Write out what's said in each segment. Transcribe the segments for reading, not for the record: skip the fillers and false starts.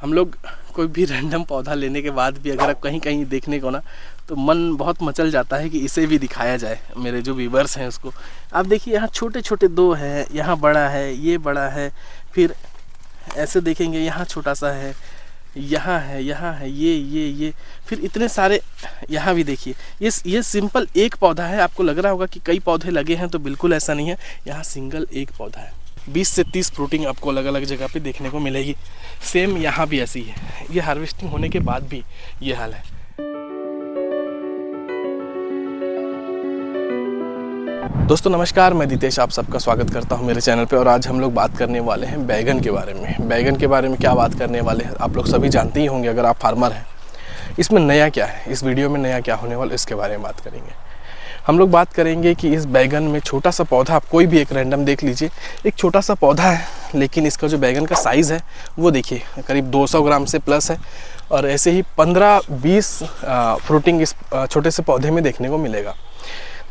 हम लोग कोई भी रैंडम पौधा लेने के बाद भी अगर आप कहीं कहीं देखने को ना, तो मन बहुत मचल जाता है कि इसे भी दिखाया जाए मेरे जो व्यूवर्स हैं उसको। आप देखिए यहाँ छोटे छोटे दो हैं, यहाँ बड़ा है, ये बड़ा है, फिर ऐसे देखेंगे यहाँ छोटा सा है, यहाँ है, यहाँ है, ये फिर इतने सारे यहाँ भी देखिए। ये सिंपल एक पौधा है। आपको लग रहा होगा कि कई पौधे लगे हैं, तो बिल्कुल ऐसा नहीं है। यहाँ सिंगल एक पौधा है। 20 से 30 फ्रूटिंग आपको अलग अलग जगह पे देखने को मिलेगी। सेम यहाँ भी ऐसी है। ये हार्वेस्टिंग होने के बाद भी ये हाल है। दोस्तों नमस्कार, मैं दितेश आप सबका स्वागत करता हूं मेरे चैनल पे। और आज हम लोग बात करने वाले हैं बैगन के बारे में। बैगन के बारे में क्या बात करने वाले हैं, आप लोग सभी जानते ही होंगे अगर आप फार्मर हैं। इसमें नया क्या है, इस वीडियो में नया क्या होने वाला, इसके बारे में बात करेंगे। हम लोग बात करेंगे कि इस बैगन में छोटा सा पौधा, आप कोई भी एक रैंडम देख लीजिए, एक छोटा सा पौधा है, लेकिन इसका जो बैगन का साइज़ है वो देखिए करीब 200 ग्राम से प्लस है। और ऐसे ही 15-20 फ्रूटिंग इस छोटे से पौधे में देखने को मिलेगा।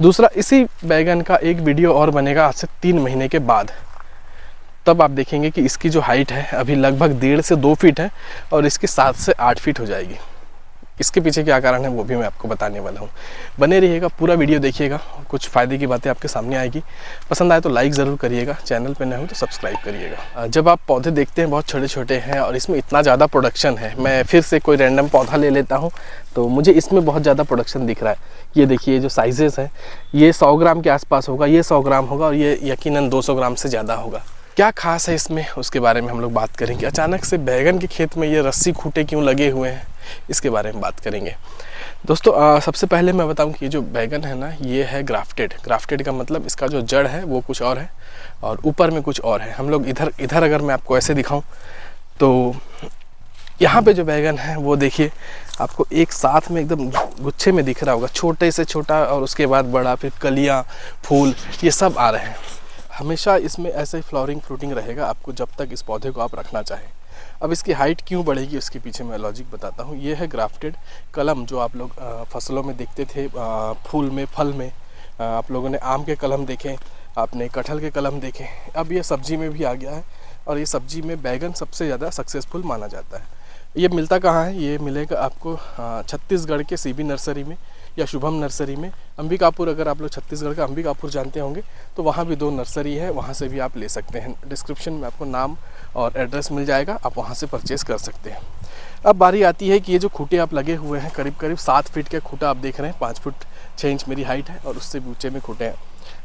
दूसरा, इसी बैगन का एक वीडियो और बनेगा आज से 3 महीने के बाद। तब आप देखेंगे कि इसकी जो हाइट है अभी लगभग 1.5 से 2 फीट है और इसकी 7 से 8 फीट हो जाएगी। इसके पीछे क्या कारण है वो भी मैं आपको बताने वाला हूँ। बने रहिएगा, पूरा वीडियो देखिएगा, कुछ फ़ायदे की बातें आपके सामने आएगी। पसंद आए तो लाइक ज़रूर करिएगा, चैनल पे नए हो तो सब्सक्राइब करिएगा। जब आप पौधे देखते हैं बहुत छोटे छोटे हैं और इसमें इतना ज़्यादा प्रोडक्शन है, मैं फिर से कोई रैंडम पौधा ले लेता हूँ तो मुझे इसमें बहुत ज़्यादा प्रोडक्शन दिख रहा है। ये देखिए जो साइजेस हैं, ये 100 ग्राम के आसपास होगा, ये 100 ग्राम होगा और ये यकीनन 200 ग्राम से ज़्यादा होगा। क्या खास है इसमें, उसके बारे में हम लोग बात करेंगे। अचानक से बैगन के खेत में ये रस्सी खूंटे क्यों लगे हुए हैं, इसके बारे में बात करेंगे। दोस्तों सबसे पहले मैं बताऊं कि ये जो बैगन है ना, ये है ग्राफ्टेड। ग्राफ्टेड का मतलब इसका जो जड़ है वो कुछ और है और ऊपर में कुछ और है। हम लोग इधर अगर मैं आपको ऐसे दिखाऊं तो यहाँ पे जो बैगन है वो देखिए आपको एक साथ में एकदम गुच्छे में दिख रहा होगा, छोटे से छोटा और उसके बाद बड़ा, फिर कलियाँ, फूल, ये सब आ रहे हैं। हमेशा इसमें ऐसे ही फ्लावरिंग फ्रूटिंग रहेगा आपको जब तक इस पौधे को आप रखना चाहें। अब इसकी हाइट क्यों बढ़ेगी उसके पीछे मैं लॉजिक बताता हूँ। ये है ग्राफ्टेड कलम, जो आप लोग फसलों में देखते थे, फूल में, फल में। आप लोगों ने आम के कलम देखे, आपने कटहल के कलम देखे, अब ये सब्जी में भी आ गया है। और ये सब्जी में बैगन सबसे ज़्यादा सक्सेसफुल माना जाता है। ये मिलता कहाँ है, ये मिलेगा आपको छत्तीसगढ़ के सीबी नर्सरी में या शुभम नर्सरी में। अंबिकापुर, अगर आप लोग छत्तीसगढ़ का अंबिकापुर जानते होंगे तो वहाँ भी 2 नर्सरी है, वहाँ से भी आप ले सकते हैं। डिस्क्रिप्शन में आपको नाम और एड्रेस मिल जाएगा, आप वहाँ से परचेस कर सकते हैं। अब बारी आती है कि ये जो खूंटे आप लगे हुए हैं, करीब करीब 7 फीट के खूंटा आप देख रहे हैं। 5 फुट 6 इंच मेरी हाइट है और उससे भी ऊँचे में खूंटे हैं।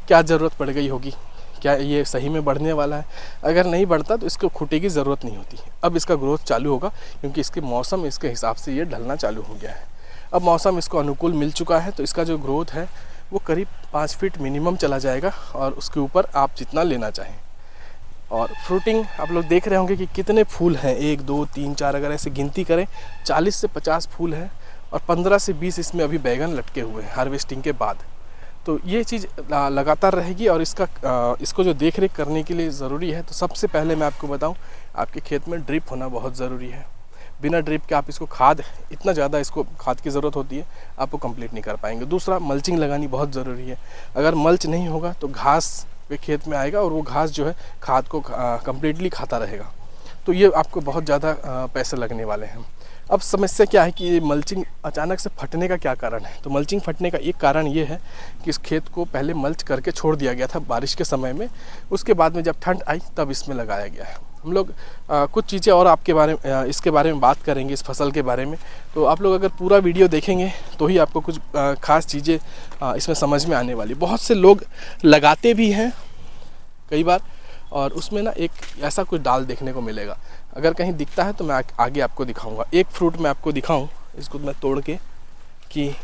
क्या ज़रूरत पड़ गई होगी, क्या ये सही में बढ़ने वाला है? अगर नहीं बढ़ता तो इसको खूंटे की ज़रूरत नहीं होती। अब इसका ग्रोथ चालू होगा क्योंकि इसके मौसम इसके हिसाब से ये ढलना चालू हो गया है। अब मौसम इसको अनुकूल मिल चुका है तो इसका जो ग्रोथ है वो करीब 5 फीट मिनिमम चला जाएगा और उसके ऊपर आप जितना लेना चाहें। और फ्रूटिंग आप लोग देख रहे होंगे कि कितने फूल हैं, 1 2 3 4, अगर ऐसे गिनती करें 40 से 50 फूल हैं और 15 से 20 इसमें अभी बैगन लटके हुए हैं हार्वेस्टिंग के बाद। तो ये चीज़ लगातार रहेगी और इसको जो देख रेख करने के लिए ज़रूरी है। तो सबसे पहले मैं आपको बताऊं, आपके खेत में ड्रिप होना बहुत ज़रूरी है। बिना ड्रिप के आप इसको इतना ज़्यादा इसको खाद की ज़रूरत होती है, आपको कंप्लीट नहीं कर पाएंगे। दूसरा, मल्चिंग लगानी बहुत ज़रूरी है। अगर मल्च नहीं होगा तो घास पे खेत में आएगा और वो घास जो है खाद को कम्प्लीटली खाता रहेगा। तो ये आपको बहुत ज़्यादा पैसे लगने वाले हैं। अब समस्या क्या है कि ये मल्चिंग अचानक से फटने का क्या कारण है। तो मल्चिंग फटने का एक कारण ये है कि इस खेत को पहले मल्च करके छोड़ दिया गया था बारिश के समय में, उसके बाद में जब ठंड आई तब इसमें लगाया गया है। हम लोग कुछ चीज़ें और इसके बारे में बात करेंगे, इस फसल के बारे में। तो आप लोग अगर पूरा वीडियो देखेंगे तो ही आपको कुछ ख़ास चीज़ें इसमें समझ में आने वाली। बहुत से लोग लगाते भी हैं कई बार और उसमें ना एक ऐसा कुछ डाल देखने को मिलेगा। अगर कहीं दिखता है तो मैं आगे आपको दिखाऊंगा। एक फ्रूट मैं आपको दिखाऊं, इसको मैं तोड़ के, कि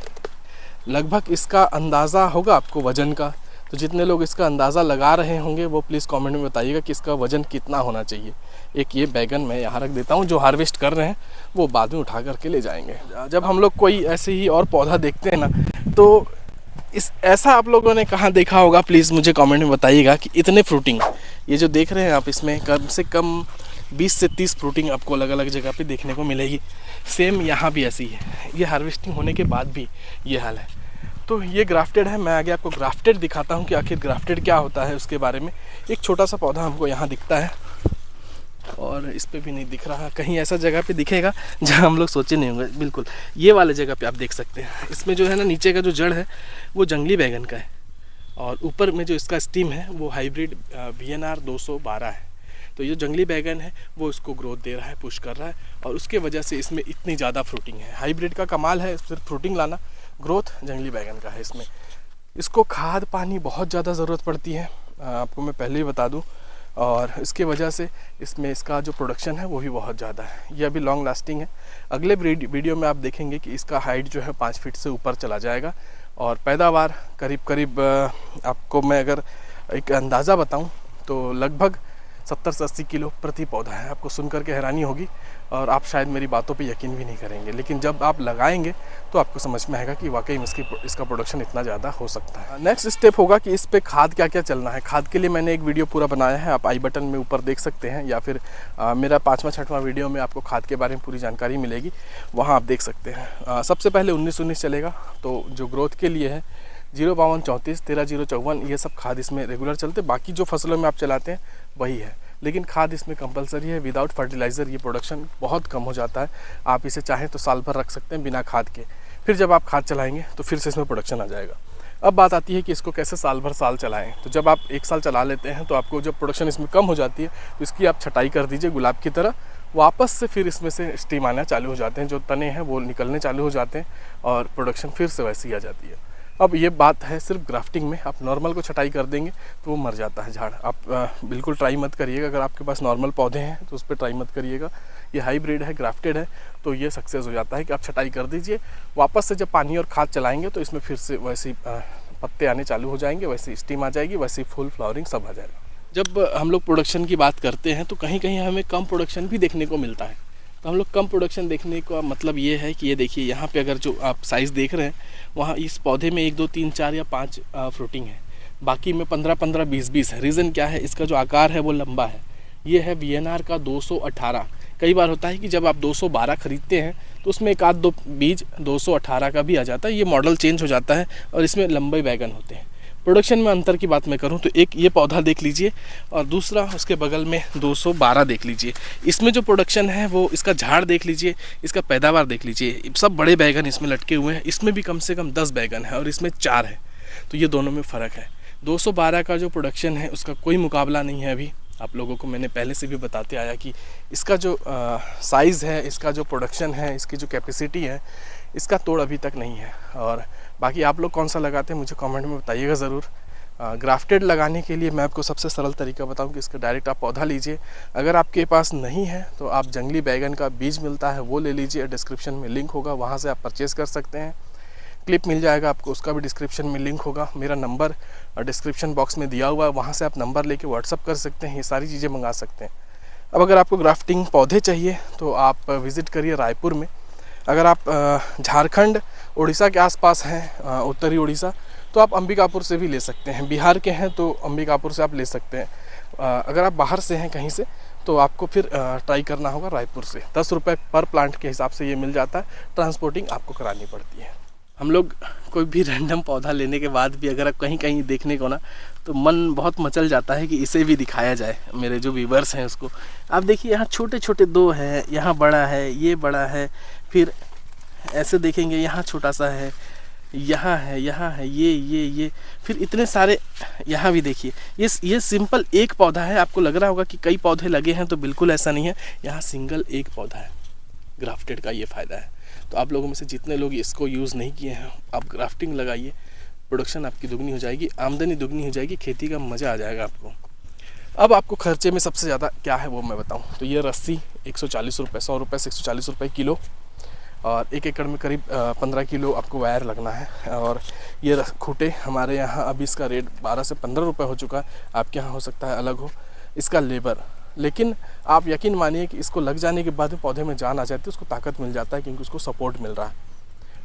लगभग इसका अंदाज़ा होगा आपको वज़न का। तो जितने लोग इसका अंदाज़ा लगा रहे होंगे वो प्लीज़ कमेंट में बताइएगा कि इसका वज़न कितना होना चाहिए। एक ये बैगन मैं यहाँ रख देता हूँ, जो हार्वेस्ट कर रहे हैं वो बाद में उठा करके ले जाएंगे। जब हम लोग कोई ऐसे ही और पौधा देखते हैं ना, तो ऐसा आप लोगों ने कहाँ देखा होगा, प्लीज़ मुझे कमेंट में बताइएगा कि इतने फ्रूटिंग, ये जो देख रहे हैं आप, इसमें कम से कम 20 से 30 फ्रूटिंग आपको अलग अलग जगह पे देखने को मिलेगी। सेम यहाँ भी ऐसी है। ये हार्वेस्टिंग होने के बाद भी ये हाल है। तो ये ग्राफ्टेड है। मैं आगे आपको ग्राफ्टेड दिखाता हूँ कि आखिर ग्राफ्टेड क्या होता है उसके बारे में। एक छोटा सा पौधा हमको यहाँ दिखता है, और इस पे भी नहीं दिख रहा, कहीं ऐसा जगह पे दिखेगा जहाँ हम लोग सोचे नहीं होंगे। बिल्कुल ये वाले जगह पे आप देख सकते हैं। इसमें जो है ना नीचे का जो जड़ है वो जंगली बैगन का है, और ऊपर में जो इसका स्टीम है वो हाइब्रिड VNR 212 है। तो ये जंगली बैगन है वो इसको ग्रोथ दे रहा है, पुश कर रहा है, और उसके वजह से इसमें इतनी ज़्यादा फ्रूटिंग है। हाइब्रिड का कमाल है सिर्फ फ्रूटिंग लाना, ग्रोथ जंगली बैगन का है इसमें। इसको खाद पानी बहुत ज़्यादा ज़रूरत पड़ती है, आपको मैं पहले ही बता दूं, और इसके वजह से इसमें इसका जो प्रोडक्शन है वो भी बहुत ज़्यादा है। ये अभी लॉन्ग लास्टिंग है। अगले वीडियो में आप देखेंगे कि इसका हाइट जो है 5 फीट से ऊपर चला जाएगा, और पैदावार करीब करीब आपको मैं अगर एक अंदाज़ा बताऊं तो लगभग 70 से 80 किलो प्रति पौधा है। आपको सुनकर के हैरानी होगी और आप शायद मेरी बातों पे यकीन भी नहीं करेंगे, लेकिन जब आप लगाएंगे तो आपको समझ में आएगा कि वाकई में इसका प्रोडक्शन इतना ज़्यादा हो सकता है। नेक्स्ट स्टेप होगा कि इस पे खाद क्या क्या चलना है। खाद के लिए मैंने एक वीडियो पूरा बनाया है, आप आई बटन में ऊपर देख सकते हैं, या फिर मेरा 5वां 6वां वीडियो में आपको खाद के बारे में पूरी जानकारी मिलेगी, वहाँ आप देख सकते हैं। सबसे पहले 19-19 चलेगा, तो जो ग्रोथ के लिए है 052-34, 13-0-54, ये सब खाद इसमें रेगुलर चलते। बाकी जो फसलों में आप चलाते हैं वही है, लेकिन खाद इसमें कंपलसरी है। विदाउट फर्टिलाइज़र ये प्रोडक्शन बहुत कम हो जाता है। आप इसे चाहें तो साल भर रख सकते हैं बिना खाद के, फिर जब आप खाद चलाएंगे तो फिर से इसमें प्रोडक्शन आ जाएगा। अब बात आती है कि इसको कैसे साल भर साल चलाएं। तो जब आप 1 साल चला लेते हैं तो आपको जब प्रोडक्शन इसमें कम हो जाती है तो इसकी आप छटाई कर दीजिए गुलाब की तरह, वापस से फिर इसमें से स्टीम आना चालू हो जाते हैं, जो तने हैं वो निकलने चालू हो जाते हैं, और प्रोडक्शन फिर से वैसी आ जाती है। अब ये बात है सिर्फ ग्राफ्टिंग में। आप नॉर्मल को छटाई कर देंगे तो वो मर जाता है झाड़। आप बिल्कुल ट्राई मत करिएगा। अगर आपके पास नॉर्मल पौधे हैं तो उस पर ट्राई मत करिएगा। ये हाइब्रिड है, ग्राफ्टेड है, तो ये सक्सेस हो जाता है कि आप छटाई कर दीजिए, वापस से जब पानी और खाद चलाएंगे तो इसमें फिर से वैसे पत्ते आने चालू हो जाएंगे, वैसे स्टीम आ जाएगी, वैसे फुल फ्लावरिंग सब आ जाएगा। जब हम लोग प्रोडक्शन की बात करते हैं तो कहीं कहीं हमें कम प्रोडक्शन भी देखने को मिलता है। तो हम लोग कम प्रोडक्शन देखने का मतलब ये है कि ये देखिए यहाँ पे अगर जो आप साइज़ देख रहे हैं वहाँ इस पौधे में 1, 2, 3, 4 या 5 फ्रूटिंग है, बाकी में 15, 15, 20, 20 है। रीज़न क्या है? इसका जो आकार है वो लंबा है। ये है VNR का 218। कई बार होता है कि जब आप 212 ख़रीदते हैं तो उसमें 1-2 बीज 218 का भी आ जाता है। ये मॉडल चेंज हो जाता है और इसमें लंबे बैगन होते हैं। प्रोडक्शन में अंतर की बात मैं करूं तो एक ये पौधा देख लीजिए और दूसरा उसके बगल में 212 देख लीजिए। इसमें जो प्रोडक्शन है वो इसका झाड़ देख लीजिए, इसका पैदावार देख लीजिए। सब बड़े बैगन इसमें लटके हुए हैं, इसमें भी कम से कम 10 बैगन है और इसमें 4 है। तो ये दोनों में फ़र्क है। 212 का जो प्रोडक्शन है उसका कोई मुकाबला नहीं है। अभी आप लोगों को मैंने पहले से भी बताते आया कि इसका जो साइज़ है, इसका जो प्रोडक्शन है, इसकी जो कैपेसिटी है, इसका तोड़ अभी तक नहीं है। और बाकी आप लोग कौन सा लगाते हैं मुझे कमेंट में बताइएगा ज़रूर। ग्राफ्टेड लगाने के लिए मैं आपको सबसे सरल तरीका बताऊं कि इसका डायरेक्ट आप पौधा लीजिए। अगर आपके पास नहीं है तो आप जंगली बैगन का बीज मिलता है वो ले लीजिए, डिस्क्रिप्शन में लिंक होगा, वहाँ से आप परचेज़ कर सकते हैं। क्लिप मिल जाएगा आपको, उसका भी डिस्क्रिप्शन में लिंक होगा। मेरा नंबर डिस्क्रिप्शन बॉक्स में दिया हुआ है, वहाँ से आप नंबर लेके व्हाट्सअप कर सकते हैं, ये सारी चीज़ें मंगा सकते हैं। अब अगर आपको ग्राफ्टिंग पौधे चाहिए तो आप विज़िट करिए रायपुर में। अगर आप झारखंड उड़ीसा के आसपास हैं, उत्तरी उड़ीसा, तो आप अंबिकापुर से भी ले सकते हैं। बिहार के हैं तो अंबिकापुर से आप ले सकते हैं। अगर आप बाहर से हैं कहीं से तो आपको फिर ट्राई करना होगा रायपुर से। 10 रुपये पर प्लांट के हिसाब से ये मिल जाता है, ट्रांसपोर्टिंग आपको करानी पड़ती है। हम लोग कोई भी रैंडम पौधा लेने के बाद भी अगर आप कहीं कहीं देखने को ना तो मन बहुत मचल जाता है कि इसे भी दिखाया जाए मेरे जो व्यूवर्स हैं उसको। आप देखिए यहाँ छोटे छोटे 2 हैं, यहाँ बड़ा है, ये बड़ा है, फिर ऐसे देखेंगे यहाँ छोटा सा है, यहाँ है, यहाँ है, ये फिर इतने सारे यहाँ भी देखिए। ये सिंपल एक पौधा है। आपको लग रहा होगा कि कई पौधे लगे हैं, तो बिल्कुल ऐसा नहीं है। यहाँ सिंगल एक पौधा है। ग्राफ्टेड का ये फ़ायदा है। तो आप लोगों में से जितने लोग इसको यूज़ नहीं किए हैं, आप ग्राफ्टिंग लगाइए, प्रोडक्शन आपकी दुगनी हो जाएगी, आमदनी दुगनी हो जाएगी, खेती का मज़ा आ जाएगा आपको। अब आपको खर्चे में सबसे ज़्यादा क्या है वो मैं बताऊं तो ये रस्सी 140 रुपये, 100 रुपये से 140 रुपये किलो, और 1 एकड़ में करीब 15 किलो आपको वायर लगना है। और ये खूटे हमारे यहाँ अभी इसका रेट 12 से 15 रुपये हो चुका है। आपके यहाँ हो सकता है अलग हो। इसका लेबर, लेकिन आप यकीन मानिए कि इसको लग जाने के बाद पौधे में जान आ जाती है, उसको ताकत मिल जाता है क्योंकि उसको सपोर्ट मिल रहा है।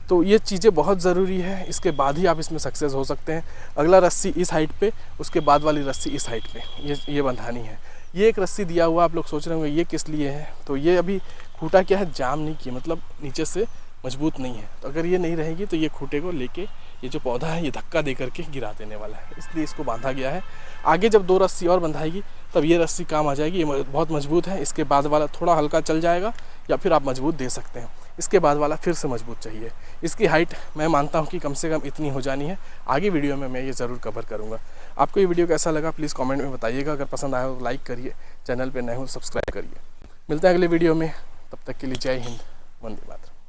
तो ये चीज़ें बहुत ज़रूरी है, इसके बाद ही आप इसमें सक्सेस हो सकते हैं। अगला रस्सी इस हाइट पे, उसके बाद वाली रस्सी इस हाइट पे, ये बंधानी है। ये एक रस्सी दिया हुआ, आप लोग सोच रहे होंगे ये किस लिए है, तो ये अभी खूटा क्या है, जाम नहीं किया, मतलब नीचे से मजबूत नहीं है। तो अगर ये नहीं रहेगी तो ये खूटे को लेके ये जो पौधा है ये धक्का दे करके गिरा देने वाला है, इसलिए इसको बांधा गया है। आगे जब 2 रस्सी और बंधाएगी तब ये रस्सी काम आ जाएगी। ये बहुत मजबूत है। इसके बाद वाला थोड़ा हल्का चल जाएगा या फिर आप मजबूत दे सकते हैं। इसके बाद वाला फिर से मजबूत चाहिए। इसकी हाइट मैं मानता हूँ कि कम से कम इतनी हो जानी है। आगे वीडियो में मैं ये ज़रूर कवर करूँगा। आपको ये वीडियो कैसा लगा प्लीज़ कमेंट में बताइएगा। अगर पसंद आया तो लाइक करिए, चैनल पर नए हो सब्सक्राइब करिए। मिलते हैं अगले वीडियो में, तब तक के लिए जय हिंद, वंदे मातरम।